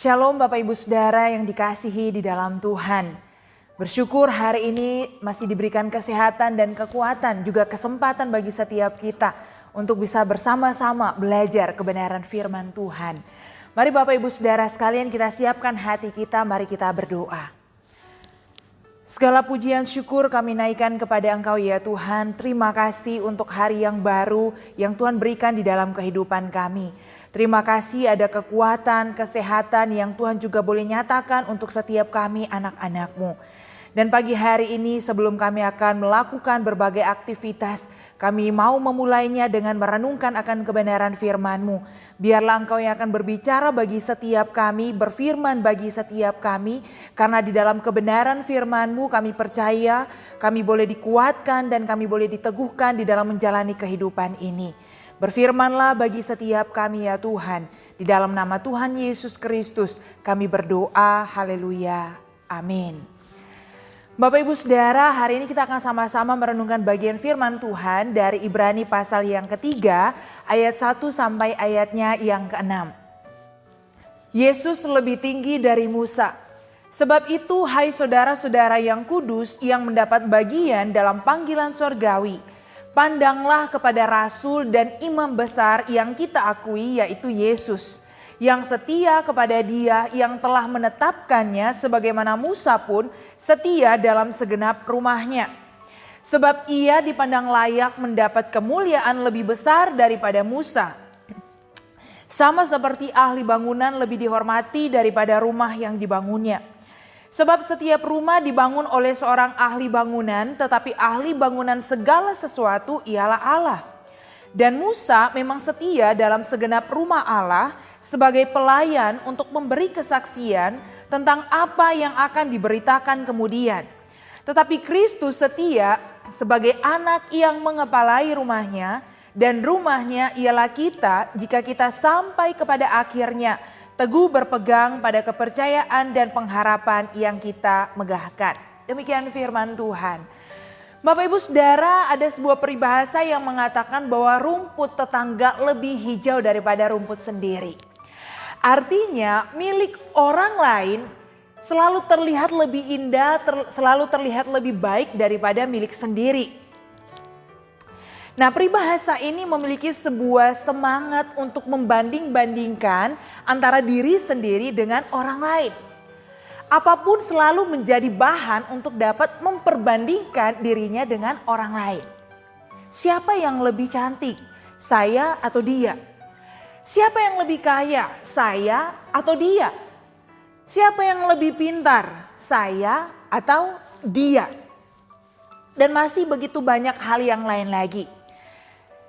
Shalom Bapak Ibu Saudara yang dikasihi di dalam Tuhan. Bersyukur hari ini masih diberikan kesehatan dan kekuatan, juga kesempatan bagi setiap kita untuk bisa bersama-sama belajar kebenaran firman Tuhan. Mari Bapak Ibu Saudara sekalian kita siapkan hati kita, mari kita berdoa. Segala pujian syukur kami naikkan kepada Engkau ya Tuhan. Terima kasih untuk hari yang baru yang Tuhan berikan di dalam kehidupan kami. Terima kasih ada kekuatan, kesehatan yang Tuhan juga boleh nyatakan untuk setiap kami anak-anak-Mu. Dan pagi hari ini sebelum kami akan melakukan berbagai aktivitas, kami mau memulainya dengan merenungkan akan kebenaran firman-Mu. Biarlah Engkau yang akan berbicara bagi setiap kami, berfirman bagi setiap kami. Karena di dalam kebenaran firman-Mu kami percaya, kami boleh dikuatkan dan kami boleh diteguhkan di dalam menjalani kehidupan ini. Berfirmanlah bagi setiap kami ya Tuhan. Di dalam nama Tuhan Yesus Kristus kami berdoa. Haleluya. Amin. Bapak Ibu Saudara, hari ini kita akan sama-sama merenungkan bagian firman Tuhan dari Ibrani pasal yang ketiga, ayat 1 sampai ayatnya yang ke-6. Yesus lebih tinggi dari Musa. Sebab itu hai saudara-saudara yang kudus yang mendapat bagian dalam panggilan sorgawi, pandanglah kepada rasul dan imam besar yang kita akui, yaitu Yesus, yang setia kepada Dia yang telah menetapkannya sebagaimana Musa pun setia dalam segenap rumahnya. Sebab Ia dipandang layak mendapat kemuliaan lebih besar daripada Musa. Sama seperti ahli bangunan lebih dihormati daripada rumah yang dibangunnya. Sebab setiap rumah dibangun oleh seorang ahli bangunan, tetapi ahli bangunan segala sesuatu ialah Allah. Dan Musa memang setia dalam segenap rumah Allah sebagai pelayan untuk memberi kesaksian tentang apa yang akan diberitakan kemudian. Tetapi Kristus setia sebagai anak yang mengepalai rumahnya, dan rumahnya ialah kita jika kita sampai kepada akhirnya teguh berpegang pada kepercayaan dan pengharapan yang kita megahkan. Demikian firman Tuhan. Bapak Ibu Saudara, ada sebuah peribahasa yang mengatakan bahwa rumput tetangga lebih hijau daripada rumput sendiri. Artinya milik orang lain selalu terlihat lebih indah, selalu terlihat lebih baik daripada milik sendiri. Nah, peribahasa ini memiliki sebuah semangat untuk membanding-bandingkan antara diri sendiri dengan orang lain. Apapun selalu menjadi bahan untuk dapat memperbandingkan dirinya dengan orang lain. Siapa yang lebih cantik, saya atau dia? Siapa yang lebih kaya, saya atau dia? Siapa yang lebih pintar, saya atau dia? Dan masih begitu banyak hal yang lain lagi.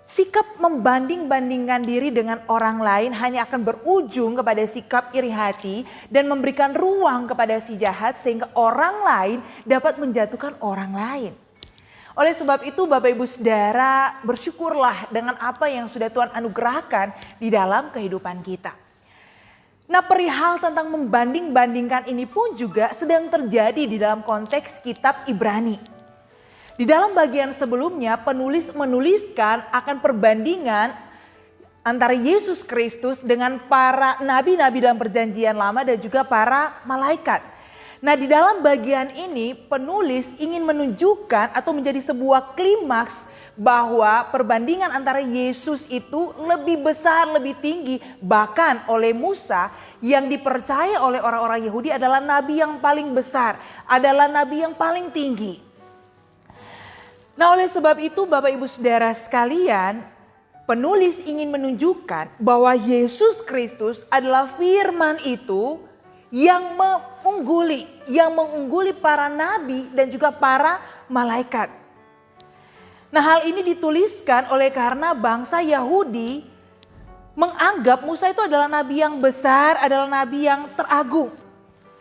Sikap membanding-bandingkan diri dengan orang lain hanya akan berujung kepada sikap iri hati dan memberikan ruang kepada si jahat sehingga orang lain dapat menjatuhkan orang lain. Oleh sebab itu Bapak Ibu Saudara, bersyukurlah dengan apa yang sudah Tuhan anugerahkan di dalam kehidupan kita. Nah, perihal tentang membanding-bandingkan ini pun juga sedang terjadi di dalam konteks kitab Ibrani. Di dalam bagian sebelumnya penulis menuliskan akan perbandingan antara Yesus Kristus dengan para nabi-nabi dalam perjanjian lama dan juga para malaikat. Nah, di dalam bagian ini penulis ingin menunjukkan atau menjadi sebuah klimaks bahwa perbandingan antara Yesus itu lebih besar, lebih tinggi bahkan oleh Musa yang dipercaya oleh orang-orang Yahudi adalah nabi yang paling besar, adalah nabi yang paling tinggi. Nah, oleh sebab itu Bapak Ibu Saudara sekalian, penulis ingin menunjukkan bahwa Yesus Kristus adalah firman itu yang mengungguli para nabi dan juga para malaikat. Nah, hal ini dituliskan oleh karena bangsa Yahudi menganggap Musa itu adalah nabi yang besar, adalah nabi yang teragung.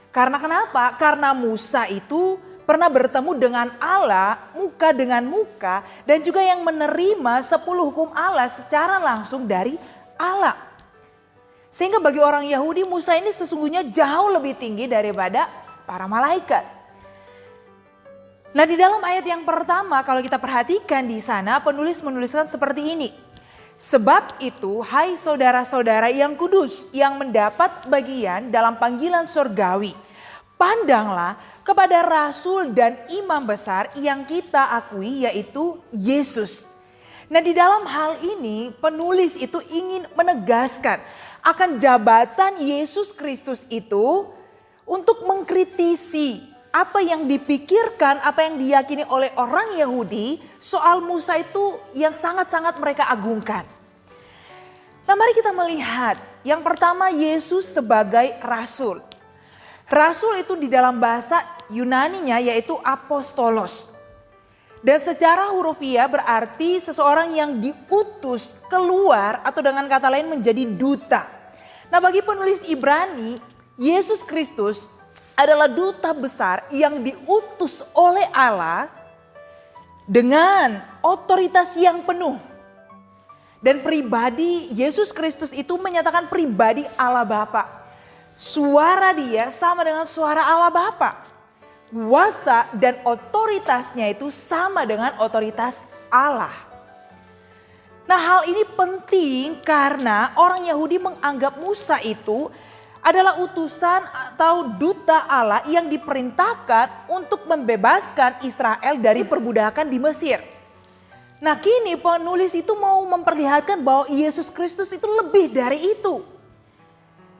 Karena kenapa? Karena Musa itu pernah bertemu dengan Allah muka dengan muka dan juga yang menerima 10 hukum Allah secara langsung dari Allah. Sehingga bagi orang Yahudi Musa ini sesungguhnya jauh lebih tinggi daripada para malaikat. Nah, di dalam ayat yang pertama kalau kita perhatikan di sana penulis menuliskan seperti ini. Sebab itu, hai saudara-saudara yang kudus, yang mendapat bagian dalam panggilan surgawi, pandanglah kepada rasul dan imam besar yang kita akui, yaitu Yesus. Nah, di dalam hal ini penulis itu ingin menegaskan akan jabatan Yesus Kristus itu untuk mengkritisi apa yang dipikirkan, apa yang diyakini oleh orang Yahudi soal Musa itu yang sangat-sangat mereka agungkan. Nah, mari kita melihat yang pertama, Yesus sebagai rasul. Rasul itu di dalam bahasa Yunaninya yaitu apostolos. Dan secara hurufiah berarti seseorang yang diutus keluar atau dengan kata lain menjadi duta. Nah, bagi penulis Ibrani, Yesus Kristus adalah duta besar yang diutus oleh Allah dengan otoritas yang penuh. Dan pribadi Yesus Kristus itu menyatakan pribadi Allah Bapa. Suara dia sama dengan suara Allah Bapa. Kuasa dan otoritasnya itu sama dengan otoritas Allah. Nah, hal ini penting karena orang Yahudi menganggap Musa itu adalah utusan atau duta Allah yang diperintahkan untuk membebaskan Israel dari perbudakan di Mesir. Nah, kini penulis itu mau memperlihatkan bahwa Yesus Kristus itu lebih dari itu.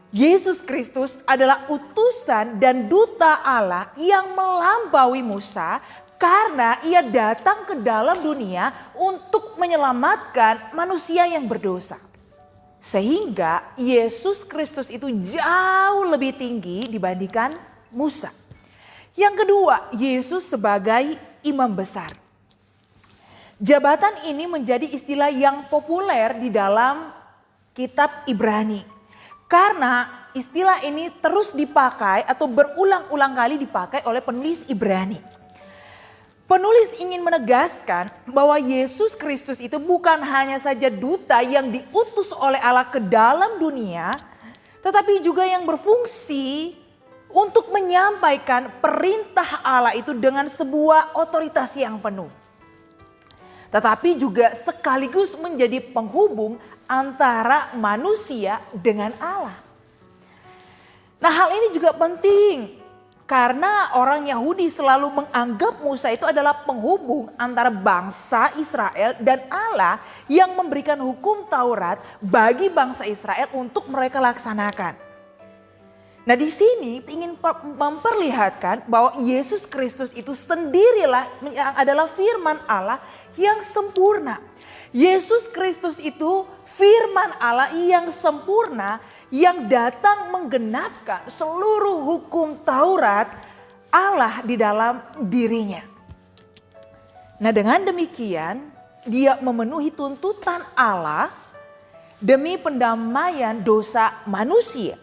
Yesus Kristus adalah utusan dan duta Allah yang melampaui Musa karena ia datang ke dalam dunia untuk menyelamatkan manusia yang berdosa. Sehingga Yesus Kristus itu jauh lebih tinggi dibandingkan Musa. Yang kedua, Yesus sebagai imam besar. Jabatan ini menjadi istilah yang populer di dalam kitab Ibrani. Karena istilah ini terus dipakai atau berulang-ulang kali dipakai oleh penulis Ibrani. Penulis ingin menegaskan bahwa Yesus Kristus itu bukan hanya saja duta yang diutus oleh Allah ke dalam dunia, tetapi juga yang berfungsi untuk menyampaikan perintah Allah itu dengan sebuah otoritas yang penuh. Tetapi juga sekaligus menjadi penghubung antara manusia dengan Allah. Nah, hal ini juga penting karena orang Yahudi selalu menganggap Musa itu adalah penghubung antara bangsa Israel dan Allah yang memberikan hukum Taurat bagi bangsa Israel untuk mereka laksanakan. Nah, di sini ingin memperlihatkan bahwa Yesus Kristus itu sendirilah yang adalah firman Allah yang sempurna. Yesus Kristus itu firman Allah yang sempurna yang datang menggenapkan seluruh hukum Taurat Allah di dalam dirinya. Nah, dengan demikian dia memenuhi tuntutan Allah demi pendamaian dosa manusia.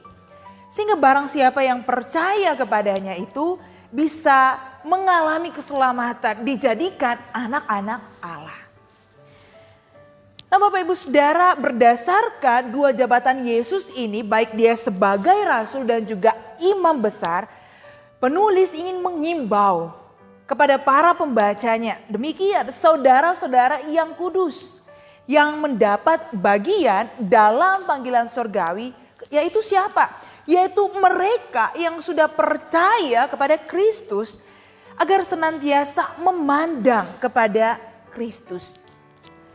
Sehingga barang siapa yang percaya kepadanya itu bisa mengalami keselamatan, dijadikan anak-anak Allah. Nah, Bapak Ibu Saudara, berdasarkan dua jabatan Yesus ini, baik dia sebagai rasul dan juga imam besar, penulis ingin mengimbau kepada para pembacanya. Demikian, saudara-saudara yang kudus, yang mendapat bagian dalam panggilan surgawi, yaitu siapa? Yaitu mereka yang sudah percaya kepada Kristus agar senantiasa memandang kepada Kristus.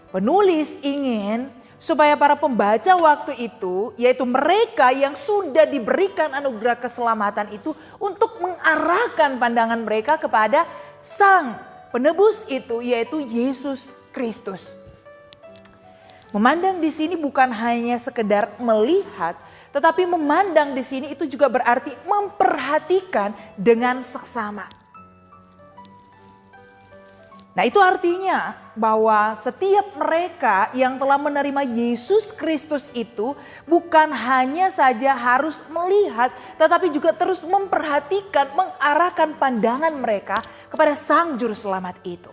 Penulis ingin supaya para pembaca waktu itu, yaitu mereka yang sudah diberikan anugerah keselamatan itu, untuk mengarahkan pandangan mereka kepada Sang Penebus itu, yaitu Yesus Kristus. Memandang di sini bukan hanya sekedar melihat, tetapi memandang di sini itu juga berarti memperhatikan dengan seksama. Nah, itu artinya bahwa setiap mereka yang telah menerima Yesus Kristus itu bukan hanya saja harus melihat, tetapi juga terus memperhatikan, mengarahkan pandangan mereka kepada Sang Juru Selamat itu.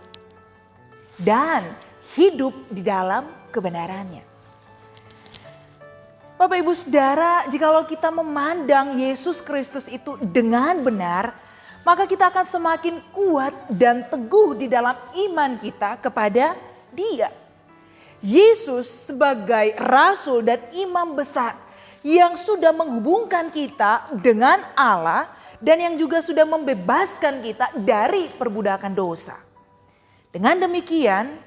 Dan hidup di dalam kebenarannya. Bapak Ibu Saudara, jikalau kita memandang Yesus Kristus itu dengan benar, maka kita akan semakin kuat dan teguh di dalam iman kita kepada Dia. Yesus sebagai rasul dan imam besar yang sudah menghubungkan kita dengan Allah dan yang juga sudah membebaskan kita dari perbudakan dosa. Dengan demikian,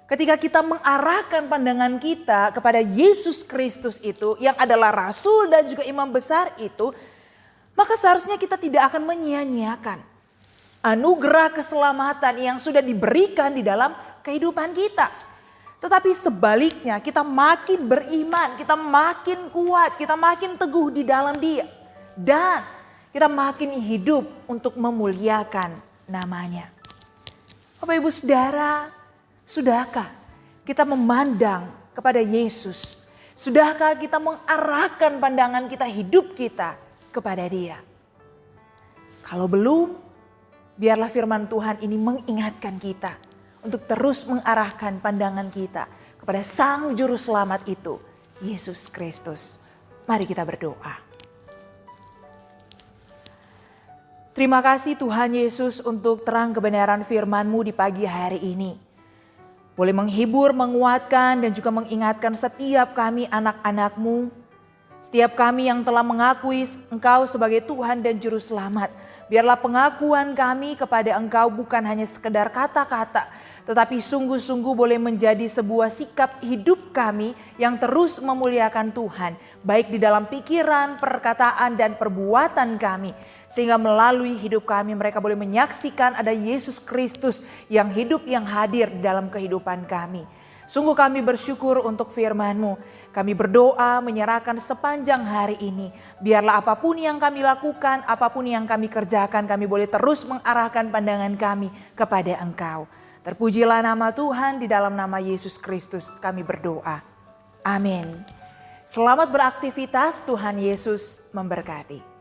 ketika kita mengarahkan pandangan kita kepada Yesus Kristus itu yang adalah rasul dan juga imam besar itu, maka seharusnya kita tidak akan menyia-nyiakan anugerah keselamatan yang sudah diberikan di dalam kehidupan kita. Tetapi sebaliknya kita makin beriman, kita makin kuat, kita makin teguh di dalam Dia. Dan kita makin hidup untuk memuliakan namanya. Bapak Ibu Saudara, sudahkah kita memandang kepada Yesus? Sudahkah kita mengarahkan pandangan kita, hidup kita kepada Dia? Kalau belum, biarlah firman Tuhan ini mengingatkan kita untuk terus mengarahkan pandangan kita kepada Sang Juru Selamat itu, Yesus Kristus. Mari kita berdoa. Terima kasih Tuhan Yesus untuk terang kebenaran firman-Mu di pagi hari ini. Boleh menghibur, menguatkan dan juga mengingatkan setiap kami anak-anak-Mu. Setiap kami yang telah mengakui Engkau sebagai Tuhan dan Juru Selamat. Biarlah pengakuan kami kepada Engkau bukan hanya sekedar kata-kata, tetapi sungguh-sungguh boleh menjadi sebuah sikap hidup kami yang terus memuliakan Tuhan. Baik di dalam pikiran, perkataan dan perbuatan kami. Sehingga melalui hidup kami mereka boleh menyaksikan ada Yesus Kristus yang hidup, yang hadir di dalam kehidupan kami. Sungguh kami bersyukur untuk firman-Mu. Kami berdoa menyerahkan sepanjang hari ini. Biarlah apapun yang kami lakukan, apapun yang kami kerjakan, kami boleh terus mengarahkan pandangan kami kepada Engkau. Terpujilah nama Tuhan, di dalam nama Yesus Kristus kami berdoa. Amin. Selamat beraktivitas, Tuhan Yesus memberkati.